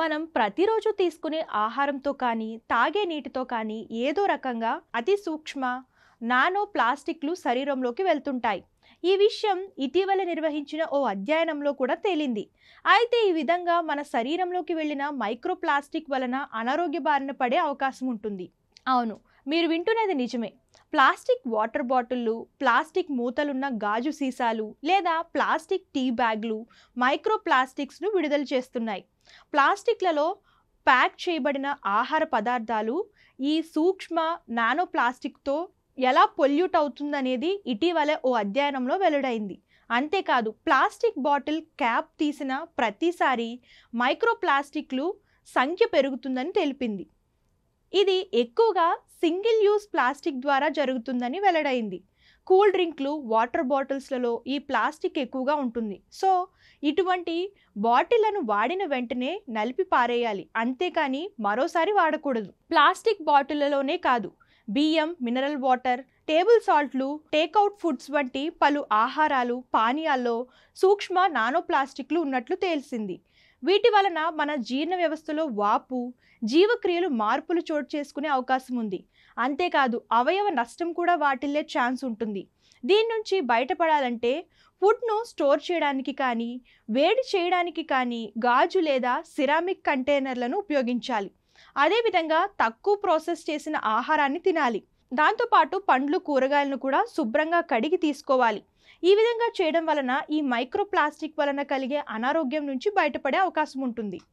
మనం ప్రతిరోజు తీసుకునే ఆహారంతో కానీ తాగే నీటితో కానీ ఏదో రకంగా అతి సూక్ష్మ నానో ప్లాస్టిక్లు శరీరంలోకి వెళ్తుంటాయి. ఈ విషయం ఇటీవల నిర్వహించిన ఓ అధ్యయనంలో కూడా తేలింది. అయితే ఈ విధంగా మన శరీరంలోకి వెళ్ళిన మైక్రో ప్లాస్టిక్ వలన అనారోగ్య బారిన పడే అవకాశం ఉంటుంది. అవును, మీరు వింటున్నది నిజమే. ప్లాస్టిక్ వాటర్ బాటిళ్ళు, ప్లాస్టిక్ మూతలున్న గాజు సీసాలు లేదా ప్లాస్టిక్ టీ బ్యాగ్లు మైక్రో ప్లాస్టిక్స్ను విడుదల చేస్తున్నాయి. ప్లాస్టిక్లలో ప్యాక్ చేయబడిన ఆహార పదార్థాలు ఈ సూక్ష్మ నానో ప్లాస్టిక్తో ఎలా పొల్యూట్ అవుతుందనేది ఇటీవల ఓ అధ్యయనంలో వెల్లడైంది. అంతేకాదు, ప్లాస్టిక్ బాటిల్ క్యాప్ తీసిన ప్రతిసారి మైక్రో ప్లాస్టిక్లు సంఖ్య పెరుగుతుందని తెలిపింది. ఇది ఎక్కువగా సింగిల్ యూజ్ ప్లాస్టిక్ ద్వారా జరుగుతుందని వెల్లడైంది. కూల్ డ్రింక్లు, వాటర్ బాటిల్స్లలో ఈ ప్లాస్టిక్ ఎక్కువగా ఉంటుంది. సో ఇటువంటి బాటిళ్లను వాడిన వెంటనే నలిపి పారేయాలి, అంతేకాని మరోసారి వాడకూడదు. ప్లాస్టిక్ బాటిళ్లలోనే కాదు, బియ్యం, మినరల్ వాటర్, టేబుల్ సాల్ట్లు, టేక్అవుట్ ఫుడ్స్ వంటి పలు ఆహారాలు, పానీయాల్లో సూక్ష్మ నానో ప్లాస్టిక్లు ఉన్నట్లు తెలిసింది. వీటి వలన మన జీర్ణ వ్యవస్థలో వాపు, జీవక్రియలు మార్పులు చోటు చేసుకునే అవకాశం ఉంది. అంతేకాదు, అవయవ నష్టం కూడా వాటిల్లే ఛాన్స్ ఉంటుంది. దీని నుంచి బయటపడాలంటే ఫుడ్ను స్టోర్ చేయడానికి కానీ, వేడి చేయడానికి కానీ గాజు లేదా సిరామిక్ కంటైనర్లను ఉపయోగించాలి. అదేవిధంగా తక్కువ ప్రాసెస్ చేసిన ఆహారాన్ని తినాలి. దాంతోపాటు పండ్లు, కూరగాయలను కూడా శుభ్రంగా కడిగి తీసుకోవాలి. ఈ విధంగా చేయడం వలన ఈ మైక్రో ప్లాస్టిక్ వలన కలిగే అనారోగ్యం నుంచి బయటపడే అవకాశం ఉంటుంది.